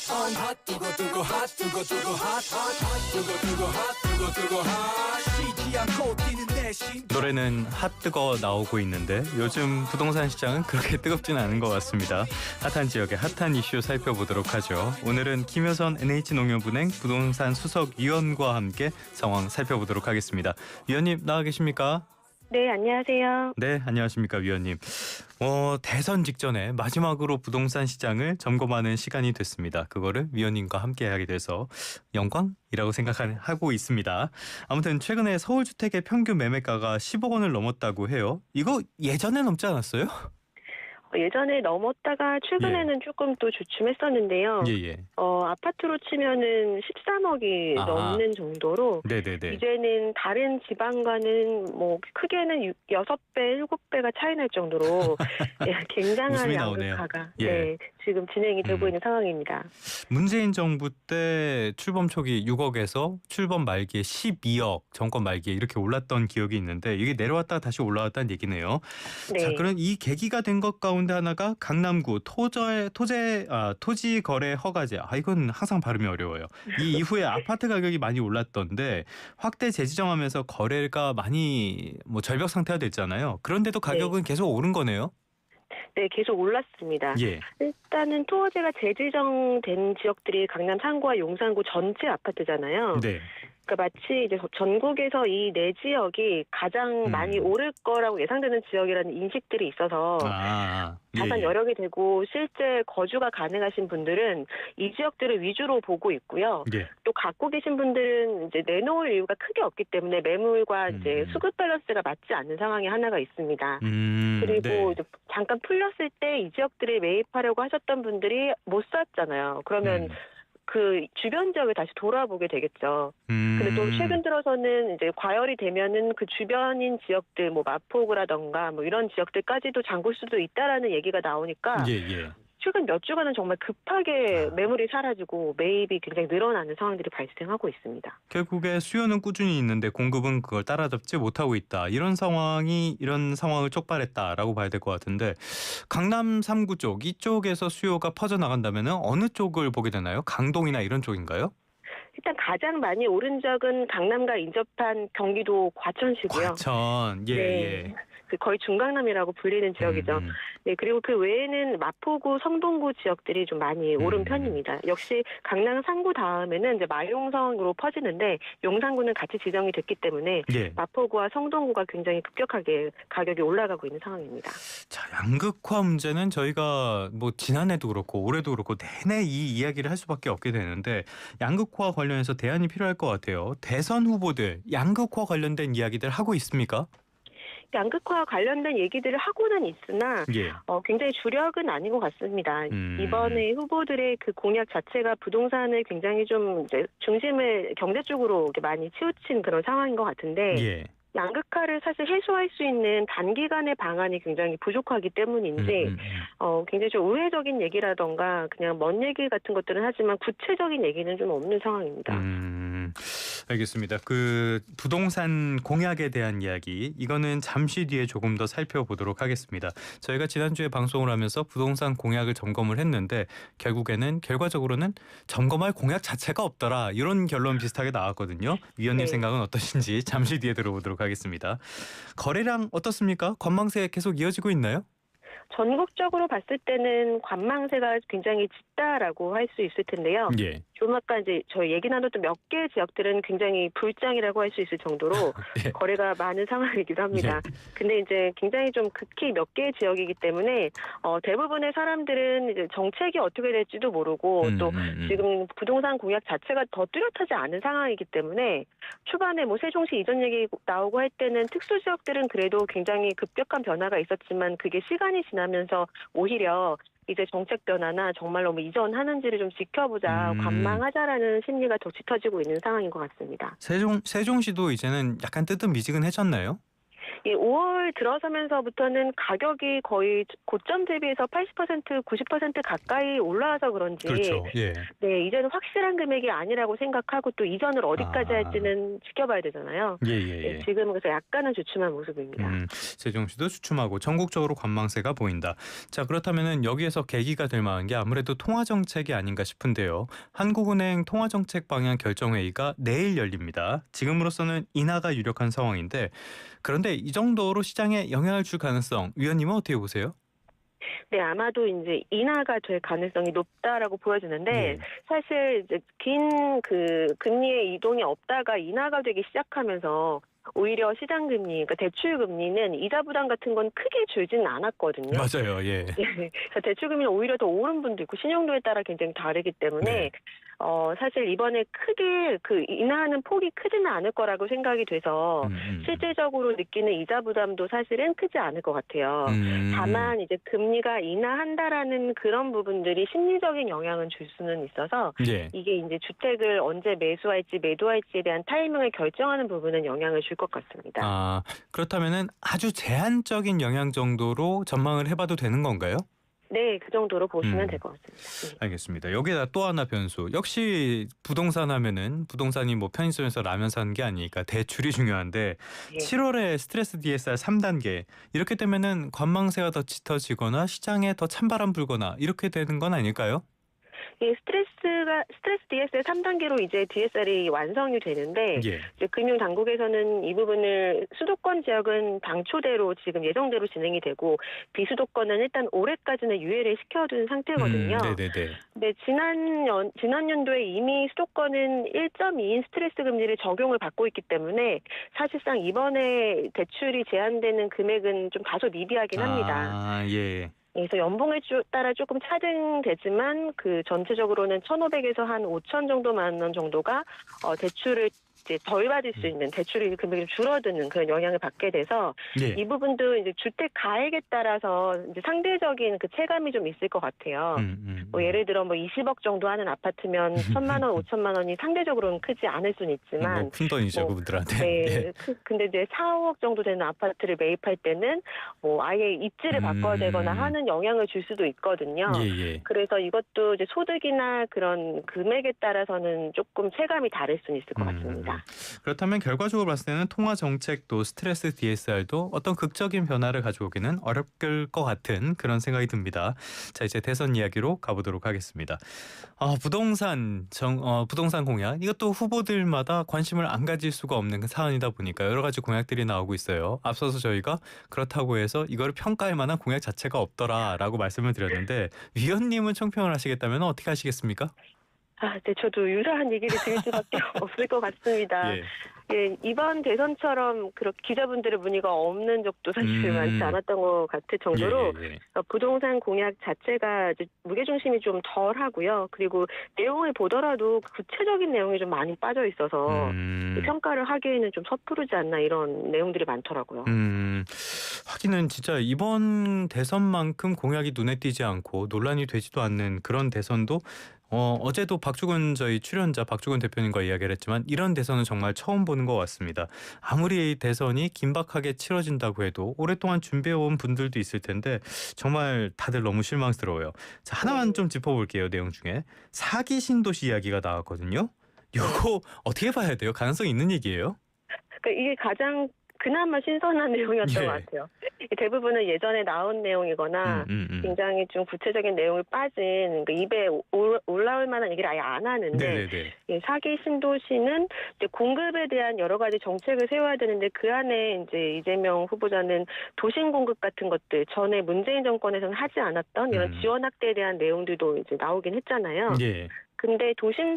핫 뜨거 핫 뜨거 핫 뜨거 핫 쉬지 않고 뛰는 내심. 노래는 핫뜨거 나오고 있는데 요즘 부동산 시장은 그렇게 뜨겁지는 않은 것 같습니다. 핫한 지역의 핫한 이슈 살펴보도록 하죠. 오늘은 김효선 NH농협은행 부동산 수석위원과 함께 상황 살펴보도록 하겠습니다. 위원님 나와 계십니까? 네, 안녕하세요. 네, 안녕하십니까 위원님. 대선 직전에 마지막으로 부동산 시장을 점검하는 시간이 됐습니다. 그거를 위원님과 함께 하게 돼서 영광이라고 생각하고 있습니다. 아무튼 최근에 서울주택의 평균 매매가가 10억 원을 넘었다고 해요. 이거 예전에 넘지 않았어요? 예전에 넘었다가 최근에는 조금 또 주춤했었는데요. 예. 아파트로 치면은 13억이 넘는 정도로 네네네. 이제는 다른 지방과는 뭐 크게는 6배, 7배가 차이 날 정도로 굉장한 웃음이 나오네요. 양극화가 예. 지금 진행이 되고 있는 상황입니다. 문재인 정부 때 출범 초기 6억에서 출범 말기에 12억, 정권 말기에 이렇게 올랐던 기억이 있는데 이게 내려왔다가 다시 올라왔다는 얘기네요. 네. 자, 그럼 이 계기가 된 것 가운데 하나가 강남구 토지 거래 허가제. 이건 항상 발음이 어려워요. 이 이후에 아파트 가격이 많이 올랐던데 확대 재지정하면서 거래가 많이 절벽 상태가 됐잖아요. 그런데도 가격은 계속 오른 거네요. 네, 계속 올랐습니다. 예. 일단은 토지가 재지정된 지역들이 강남 3구와 용산구 전체 아파트잖아요. 네. 그러니까 마치 이제 전국에서 이 네 지역이 가장 많이 오를 거라고 예상되는 지역이라는 인식들이 있어서 자산 여력이 되고 실제 거주가 가능하신 분들은 이 지역들을 위주로 보고 있고요. 예. 또 갖고 계신 분들은 이제 내놓을 이유가 크게 없기 때문에 매물과 이제 수급 밸런스가 맞지 않는 상황이 하나가 있습니다. 그리고 이제 잠깐 풀렸을 때 이 지역들에 매입하려고 하셨던 분들이 못 샀잖아요. 그러면 그 주변 지역에 다시 돌아보게 되겠죠. 근데 또 최근 들어서는 이제 과열이 되면은 그 주변인 지역들, 뭐 마포구라던가 뭐 이런 지역들까지도 잠글 수도 있다라는 얘기가 나오니까 최근 몇 주간은 정말 급하게 매물이 사라지고 매입이 굉장히 늘어나는 상황들이 발생하고 있습니다. 결국에 수요는 꾸준히 있는데 공급은 그걸 따라잡지 못하고 있다. 이런 상황을 촉발했다라고 봐야 될 것 같은데 강남 3구 쪽 이쪽에서 수요가 퍼져나간다면 어느 쪽을 보게 되나요? 강동이나 이런 쪽인가요? 일단 가장 많이 오른 지역은 강남과 인접한 경기도 과천시고요. 과천, 예. 그 거의 중강남이라고 불리는 지역이죠. 네, 그리고 그 외에는 마포구, 성동구 지역들이 좀 많이 오른 편입니다. 역시 강남 3구 다음에는 이제 마용성으로 퍼지는데 용산구는 같이 지정이 됐기 때문에 마포구와 성동구가 굉장히 급격하게 가격이 올라가고 있는 상황입니다. 자, 양극화 문제는 저희가 뭐 지난해도 그렇고 올해도 그렇고 내내 이 이야기를 할 수밖에 없게 되는데 양극화 관련해서 대안이 필요할 것 같아요. 대선 후보들 양극화 관련된 이야기들 하고 있습니까? 양극화 관련된 얘기들을 하고는 있으나 굉장히 주력은 아닌 것 같습니다. 이번에 후보들의 그 공약 자체가 부동산을 굉장히 좀 이제 중심을 경제 쪽으로 많이 치우친 그런 상황인 것 같은데 양극화를 사실 해소할 수 있는 단기간의 방안이 굉장히 부족하기 때문인지 굉장히 좀 우회적인 얘기라던가 그냥 먼 얘기 같은 것들은 하지만 구체적인 얘기는 좀 없는 상황입니다. 알겠습니다. 그 부동산 공약에 대한 이야기 이거는 잠시 뒤에 조금 더 살펴보도록 하겠습니다. 저희가 지난주에 방송을 하면서 부동산 공약을 점검을 했는데 결과적으로는 점검할 공약 자체가 없더라 이런 결론 비슷하게 나왔거든요. 위원님 생각은 어떠신지 잠시 뒤에 들어보도록 하겠습니다. 거래량 어떻습니까? 관망세 계속 이어지고 있나요? 전국적으로 봤을 때는 관망세가 굉장히 짙다라고 할 수 있을 텐데요. 좀 아까 이제 저희 얘기 나눴던 몇 개 지역들은 굉장히 불장이라고 할 수 있을 정도로 거래가 많은 상황이기도 합니다. 근데 이제 굉장히 좀 극히 몇 개의 지역이기 때문에 대부분의 사람들은 이제 정책이 어떻게 될지도 모르고 또 지금 부동산 공약 자체가 더 뚜렷하지 않은 상황이기 때문에 초반에 뭐 세종시 이전 얘기 나오고 할 때는 특수 지역들은 그래도 굉장히 급격한 변화가 있었지만 그게 시간이 지나면서 오히려 이제 정책 변화나 정말로 뭐 이전하는지를 좀 지켜보자, 관망하자라는 심리가 더 짙어지고 있는 상황인 것 같습니다. 세종시도 이제는 약간 뜨뜻미지근해졌나요? 예, 5월 들어서면서부터는 가격이 거의 고점 대비해서 80%, 90% 가까이 올라와서 그런지 그렇죠. 예. 네, 이제는 확실한 금액이 아니라고 생각하고 또 이전을 어디까지 할지는 지켜봐야 되잖아요. 네, 지금은 그래서 약간은 주춤한 모습입니다. 세종시도 주춤하고 전국적으로 관망세가 보인다. 자, 그렇다면은 여기에서 계기가 될 만한 게 아무래도 통화정책이 아닌가 싶은데요. 한국은행 통화정책 방향 결정회의가 내일 열립니다. 지금으로서는 인하가 유력한 상황인데 그런데 이 정도로 시장에 영향을 줄 가능성 위원님은 어떻게 보세요? 네, 아마도 이제 인하가 될 가능성이 높다라고 보여지는데 사실 이제 긴 그 금리의 이동이 없다가 인하가 되기 시작하면서 오히려 시장 금리, 그러니까 대출 금리는 이자 부담 같은 건 크게 줄지는 않았거든요. 맞아요, 예. 그래서 대출 금리는 오히려 더 오른 분도 있고 신용도에 따라 굉장히 다르기 때문에 사실 이번에 크게 그 인하하는 폭이 크지는 않을 거라고 생각이 돼서 실질적으로 느끼는 이자 부담도 사실은 크지 않을 것 같아요. 다만 이제 금리가 인하한다라는 그런 부분들이 심리적인 영향은 줄 수는 있어서 이게 이제 주택을 언제 매수할지 매도할지에 대한 타이밍을 결정하는 부분은 영향을 줄 것 같습니다. 아, 그렇다면은 아주 제한적인 영향 정도로 전망을 해봐도 되는 건가요? 네, 그 정도로 보시면 될 것 같습니다. 알겠습니다. 여기다 또 하나 변수. 역시 부동산 하면은 부동산이 뭐 편의점에서 라면 사는 게 아니니까 대출이 중요한데 7월에 스트레스 DSR 3단계 이렇게 되면은 관망세가 더 짙어지거나 시장에 더 찬바람 불거나 이렇게 되는 건 아닐까요? 예, 스트레스 DSR 3단계로 이제 DSR이 완성이 되는데 이제 금융 당국에서는 이 부분을 수도권 지역은 당초대로 지금 예정대로 진행이 되고 비수도권은 일단 올해까지는 유예를 시켜둔 상태거든요. 네, 지난 연도에 이미 수도권은 1.2인 스트레스 금리를 적용을 받고 있기 때문에 사실상 이번에 대출이 제한되는 금액은 좀 다소 미비하긴 합니다. 그래서 연봉에 따라 조금 차등되지만 그 전체적으로는 1,500에서 한 5천 정도만 원 정도가 대출을 이제 덜 받을 수 있는 대출이 금액이 줄어드는 그런 영향을 받게 돼서 이 부분도 이제 주택 가액에 따라서 이제 상대적인 그 체감이 좀 있을 것 같아요. 뭐 예를 들어 뭐 20억 정도 하는 아파트면 1,000만 원, 5천만 원이 상대적으로는 크지 않을 수는 있지만 큰 돈이죠, 그분들한테. 네, 근데 이제 4, 5억 정도 되는 아파트를 매입할 때는 뭐 아예 입지를 바꿔야 되거나 하는 영향을 줄 수도 있거든요. 그래서 이것도 이제 소득이나 그런 금액에 따라서는 조금 체감이 다를 수는 있을 것 같습니다. 그렇다면 결과적으로 봤을 때는 통화 정책도 스트레스 DSR도 어떤 극적인 변화를 가져오기는 어렵을 것 같은 그런 생각이 듭니다. 자, 이제 대선 이야기로 가보도록 하겠습니다. 부동산 공약 이것도 후보들마다 관심을 안 가질 수가 없는 사안이다 보니까 여러 가지 공약들이 나오고 있어요. 앞서서 저희가 그렇다고 해서 이거를 평가할 만한 공약 자체가 없더라라고 말씀을 드렸는데 위원님은 총평을 하시겠다면 어떻게 하시겠습니까? 네, 저도 유사한 얘기를 드릴 수밖에 없을 것 같습니다. 예, 이번 대선처럼 그렇게 기자분들의 문의가 없는 적도 사실 많지 않았던 것 같을 정도로 부동산 공약 자체가 이제 무게중심이 좀 덜하고요. 그리고 내용을 보더라도 구체적인 내용이 좀 많이 빠져 있어서 평가를 하기에는 좀 섣부르지 않나 이런 내용들이 많더라고요. 하기는 진짜 이번 대선만큼 공약이 눈에 띄지 않고 논란이 되지도 않는 그런 대선도 어제도 저희 출연자 박주근 대표님과 이야기를 했지만 이런 대선은 정말 처음 보는 것 같습니다. 아무리 대선이 긴박하게 치러진다고 해도 오랫동안 준비해온 분들도 있을 텐데 정말 다들 너무 실망스러워요. 자, 하나만 좀 짚어볼게요. 내용 중에 사기 신도시 이야기가 나왔거든요. 이거 어떻게 봐야 돼요? 가능성이 있는 얘기예요? 그러니까 이게 가장 그나마 신선한 내용이었던 것 같아요. 대부분은 예전에 나온 내용이거나 굉장히 좀 구체적인 내용을 빠진 입에 올라올 만한 얘기를 아예 안 하는데 사기 신도시는 이제 공급에 대한 여러 가지 정책을 세워야 되는데 그 안에 이제 이재명 후보자는 도심 공급 같은 것들 전에 문재인 정권에서는 하지 않았던 이런 지원 확대에 대한 내용들도 이제 나오긴 했잖아요. 근데 도심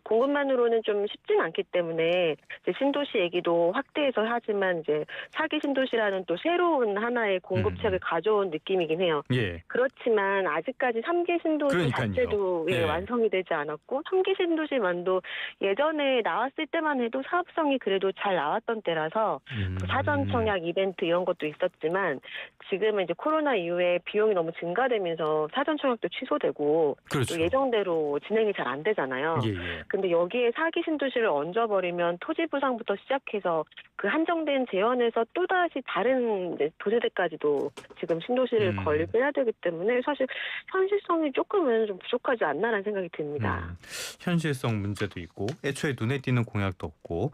공급만으로는 좀 쉽진 않기 때문에 이제 신도시 얘기도 확대해서 하지만 이제 사기 신도시라는 또 새로운 하나의 공급책을 가져온 느낌이긴 해요. 그렇지만 아직까지 3기 신도시 자체도 완성이 되지 않았고 3기 신도시만도 예전에 나왔을 때만 해도 사업성이 그래도 잘 나왔던 때라서 사전 청약 이벤트 이런 것도 있었지만 지금은 이제 코로나 이후에 비용이 너무 증가되면서 사전 청약도 취소되고 또 예정대로 진행이 잘 안 되잖아요. 예, 예. 근데 여기에 사기 신도시를 얹어버리면 토지 부상부터 시작해서 그 한정된 재원에서 또다시 다른 이제 도세대까지도 지금 신도시를 건립해야 되기 때문에 사실 현실성이 조금은 좀 부족하지 않나라는 생각이 듭니다. 현실성 문제도 있고 애초에 눈에 띄는 공약도 없고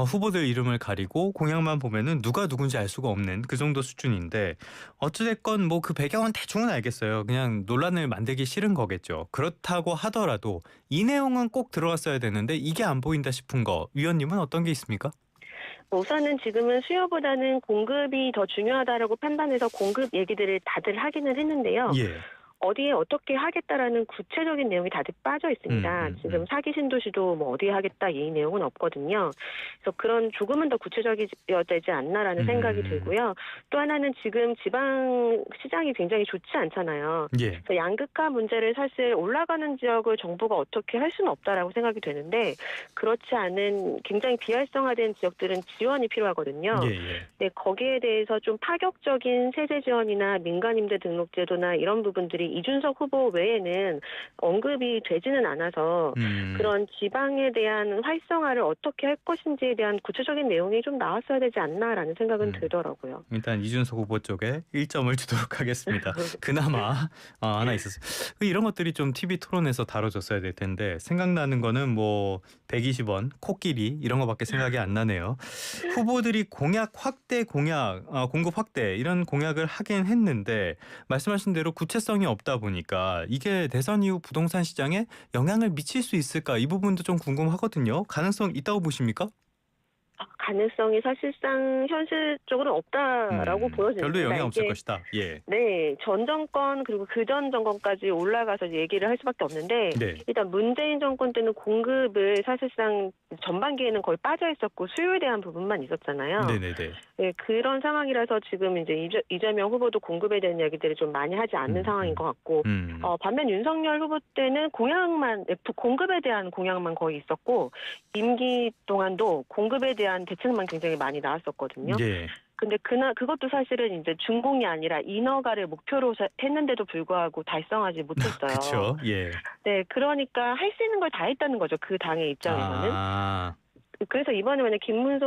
후보들 이름을 가리고 공약만 보면은 누가 누군지 알 수가 없는 그 정도 수준인데 어찌됐건 뭐 그 배경은 대충은 알겠어요. 그냥 논란을 만들기 싫은 거겠죠. 그렇다고 하더라도 이 내용은 꼭 들어갔어야 되는데 이게 안 보인다 싶은 거 위원님은 어떤 게 있습니까? 우선은 지금은 수요보다는 공급이 더 중요하다라고 판단해서 공급 얘기들을 다들 하기는 했는데요. 예. 어디에 어떻게 하겠다라는 구체적인 내용이 다들 빠져 있습니다. 지금 사기 신도시도 뭐 어디에 하겠다 이 내용은 없거든요. 그래서 그런 조금은 더 구체적이어야 되지 않나라는 생각이 들고요. 또 하나는 지금 지방 시장이 굉장히 좋지 않잖아요. 예. 그래서 양극화 문제를 사실 올라가는 지역을 정부가 어떻게 할 수는 없다라고 생각이 되는데 그렇지 않은 굉장히 비활성화된 지역들은 지원이 필요하거든요. 예, 예. 네, 거기에 대해서 좀 파격적인 세제 지원이나 민간임대 등록 제도나 이런 부분들이 이준석 후보 외에는 언급이 되지는 않아서 그런 지방에 대한 활성화를 어떻게 할 것인지에 대한 구체적인 내용이 좀 나왔어야 되지 않나라는 생각은 들더라고요. 일단 이준석 후보 쪽에 1점을 주도록 하겠습니다. 그나마 하나 있었어요. 이런 것들이 좀 TV 토론에서 다뤄졌어야 될 텐데 생각나는 거는 뭐 120원, 코끼리 이런 거밖에 생각이 안 나네요. 후보들이 공약 확대 공급 확대 이런 공약을 하긴 했는데 말씀하신 대로 구체성이 없다 보니까 이게 대선 이후 부동산 시장에 영향을 미칠 수 있을까 이 부분도 좀 궁금하거든요. 가능성 있다고 보십니까? 가능성이 사실상 현실적으로 없다라고 보여집니다. 별로 영향 없을 것이다. 예. 네, 전 정권 그리고 그전 정권까지 올라가서 얘기를 할 수밖에 없는데 네. 일단 문재인 정권 때는 공급을 사실상 전반기에는 거의 빠져 있었고 수요에 대한 부분만 있었잖아요. 네네네. 네, 그런 상황이라서 지금 이제 이재명 후보도 공급에 대한 이야기들을 좀 많이 하지 않는 상황인 것 같고 반면 윤석열 후보 때는 공급에 대한 공약만 거의 있었고 임기 동안도 공급에 대한 대책만 굉장히 많이 나왔었거든요. 예. 근데 그것도 사실은 이제 준공이 아니라 인허가를 목표로 했는데도 불구하고 달성하지 못했어요. 그렇죠. 예. 네, 그러니까 할 수 있는 걸 다 했다는 거죠. 그 당의 입장에서는. 그래서 이번에 만약 김문수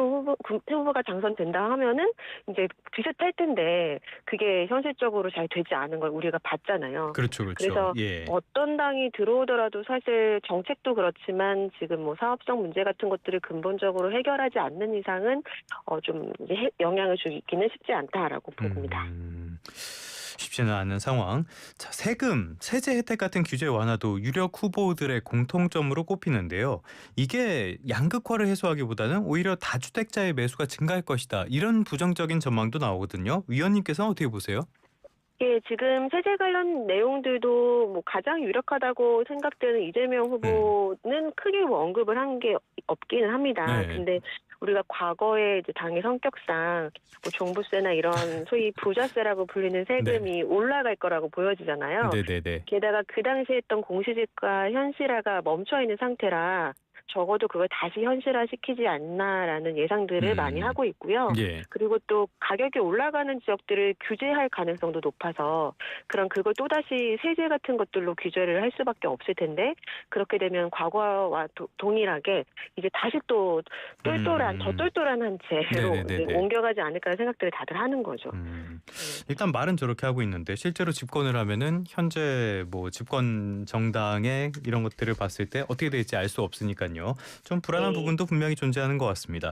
후보가 당선된다 하면은 이제 비슷할 텐데 그게 현실적으로 잘 되지 않은 걸 우리가 봤잖아요. 그렇죠. 그래서 예. 어떤 당이 들어오더라도 사실 정책도 그렇지만 지금 뭐 사업성 문제 같은 것들을 근본적으로 해결하지 않는 이상은 좀 이제 영향을 주기는 쉽지 않다라고 봅니다. 쉽지는 않은 상황. 자, 세금, 세제 혜택 같은 규제 완화도 유력 후보들의 공통점으로 꼽히는데요. 이게 양극화를 해소하기보다는 오히려 다주택자의 매수가 증가할 것이다. 이런 부정적인 전망도 나오거든요. 위원님께서는 어떻게 보세요? 예, 지금 세제 관련 내용들도 뭐 가장 유력하다고 생각되는 이재명 후보는 크게 뭐 언급을 한 게 없기는 합니다. 네. 근데 우리가 과거에 이제 당의 성격상 뭐 종부세나 이런 소위 부자세라고 불리는 세금이 올라갈 거라고 보여지잖아요. 네네네. 게다가 그 당시에 했던 공시지가 현실화가 멈춰 있는 상태라 적어도 그걸 다시 현실화시키지 않나라는 예상들을 많이 하고 있고요. 예. 그리고 또 가격이 올라가는 지역들을 규제할 가능성도 높아서 그걸 또다시 세제 같은 것들로 규제를 할 수밖에 없을 텐데 그렇게 되면 과거와 동일하게 이제 다시 또 더 똘똘한 한 채로 옮겨가지 않을까 생각들을 다들 하는 거죠. 일단 말은 저렇게 하고 있는데 실제로 집권을 하면은 현재 뭐 집권 정당의 이런 것들을 봤을 때 어떻게 될지 알 수 없으니까요. 좀 불안한 부분도 분명히 존재하는 것 같습니다.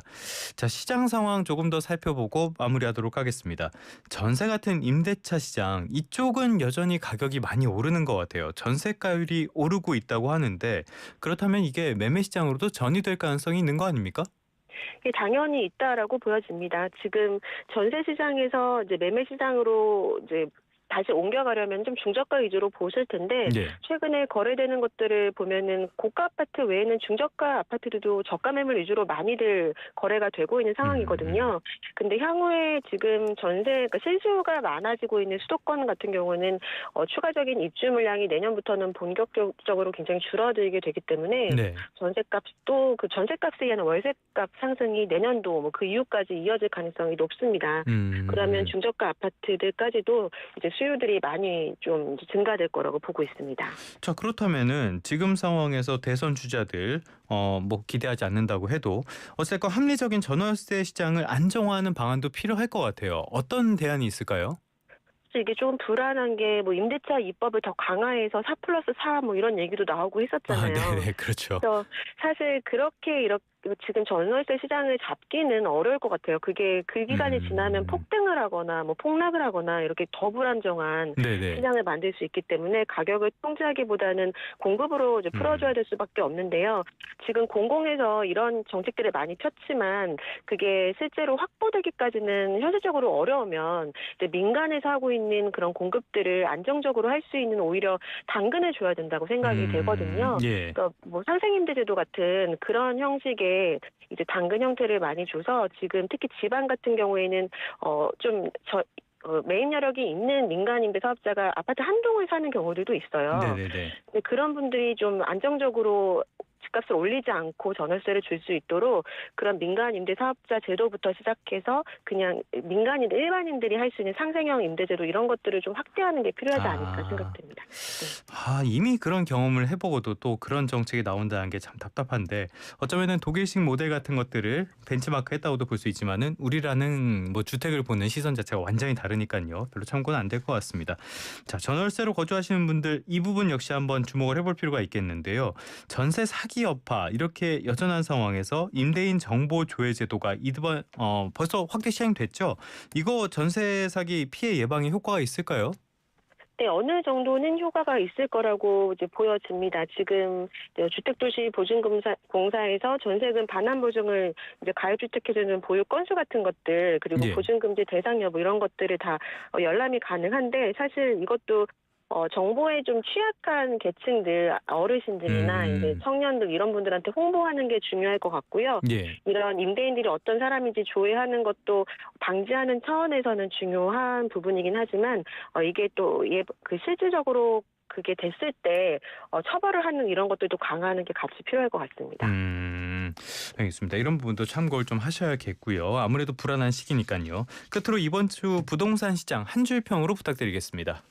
자, 시장 상황 조금 더 살펴보고 마무리하도록 하겠습니다. 전세 같은 임대차 시장 이쪽은 여전히 가격이 많이 오르는 것 같아요. 전세가율이 오르고 있다고 하는데 그렇다면 이게 매매 시장으로도 전이될 가능성이 있는 거 아닙니까? 당연히 있다라고 보여집니다. 지금 전세 시장에서 이제 매매 시장으로 이제 다시 옮겨가려면 좀 중저가 위주로 보실 텐데 최근에 거래되는 것들을 보면은 고가 아파트 외에는 중저가 아파트들도 저가 매물 위주로 많이들 거래가 되고 있는 상황이거든요. 근데 향후에 지금 그러니까 실수가 많아지고 있는 수도권 같은 경우는 추가적인 입주 물량이 내년부터는 본격적으로 굉장히 줄어들게 되기 때문에 전세값도 그 전세값에 의한 월세값 상승이 내년도 뭐 그 이후까지 이어질 가능성이 높습니다. 그러면 중저가 아파트들까지도 이제 수요들이 많이 좀 증가될 거라고 보고 있습니다. 자, 그렇다면은 지금 상황에서 대선 주자들 뭐 기대하지 않는다고 해도 어쨌건 합리적인 전월세 시장을 안정화하는 방안도 필요할 것 같아요. 어떤 대안이 있을까요? 이게 좀 불안한 게 뭐 임대차 입법을 더 강화해서 4+4 뭐 이런 얘기도 나오고 했었잖아요. 네, 그렇죠. 그래서 사실 그렇게 이렇게 지금 전월세 시장을 잡기는 어려울 것 같아요. 그게 그 기간이 지나면 폭등을 하거나 뭐 폭락을 하거나 이렇게 더 불안정한 네네. 시장을 만들 수 있기 때문에 가격을 통제하기보다는 공급으로 이제 풀어줘야 될 수밖에 없는데요. 지금 공공에서 이런 정책들을 많이 폈지만 그게 실제로 확보되기까지는 현실적으로 어려우면 이제 민간에서 하고 있는 그런 공급들을 안정적으로 할 수 있는 오히려 당근을 줘야 된다고 생각이 되거든요. 예. 그러니까 뭐 상생임대제도 같은 그런 형식의 이제 당근 형태를 많이 줘서 지금 특히 지방 같은 경우에는 매입 여력이 있는 민간 임대 사업자가 아파트 한 동을 사는 경우들도 있어요. 네네네. 근데 그런 분들이 좀 안정적으로 집값을 올리지 않고 전월세를 줄 수 있도록 그런 민간 임대 사업자 제도부터 시작해서 그냥 민간인 일반인들이 할 수 있는 상생형 임대제도 이런 것들을 좀 확대하는 게 필요하지 않을까 생각됩니다. 네. 이미 그런 경험을 해보고도 또 그런 정책이 나온다는 게 참 답답한데 어쩌면은 독일식 모델 같은 것들을 벤치마크 했다고도 볼 수 있지만은 우리라는 뭐 주택을 보는 시선 자체가 완전히 다르니까요. 별로 참고는 안 될 것 같습니다. 자, 전월세로 거주하시는 분들 이 부분 역시 한번 주목을 해볼 필요가 있겠는데요. 전세 사기 여파 이렇게 여전한 상황에서 임대인 정보 조회 제도가 이번 벌써 확대 시행됐죠. 이거 전세 사기 피해 예방에 효과가 있을까요? 네, 어느 정도는 효과가 있을 거라고 이제 보여집니다. 지금 주택도시보증공사에서 전세금 반환 보증을 이제 가입주택해주는 보유 건수 같은 것들 그리고 예. 보증금지 대상 여부 이런 것들을 다 열람이 가능한데 사실 이것도 정보에 좀 취약한 계층들, 어르신들이나 이제 청년들 이런 분들한테 홍보하는 게 중요할 것 같고요. 예. 이런 임대인들이 어떤 사람인지 조회하는 것도 방지하는 차원에서는 중요한 부분이긴 하지만 이게 또 실질적으로 그게 됐을 때 처벌을 하는 이런 것들도 강화하는 게 같이 필요할 것 같습니다. 알겠습니다. 이런 부분도 참고를 좀 하셔야겠고요. 아무래도 불안한 시기니까요. 끝으로 이번 주 부동산 시장 한 줄 평으로 부탁드리겠습니다.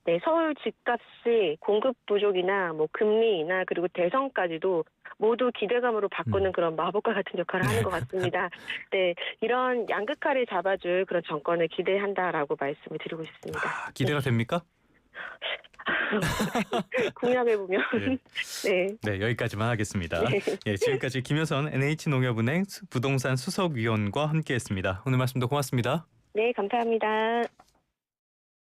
네, 서울 집값이 공급 부족이나 뭐 금리나 그리고 대선까지도 모두 기대감으로 바꾸는 그런 마법과 같은 역할을 하는 것 같습니다. 네, 이런 양극화를 잡아줄 그런 정권을 기대한다라고 말씀을 드리고 싶습니다. 기대가 됩니까? 공약해보면 네. 네, 여기까지만 하겠습니다. 네. 예, 지금까지 김효선 NH농협은행 부동산 수석위원과 함께했습니다. 오늘 말씀도 고맙습니다. 네, 감사합니다.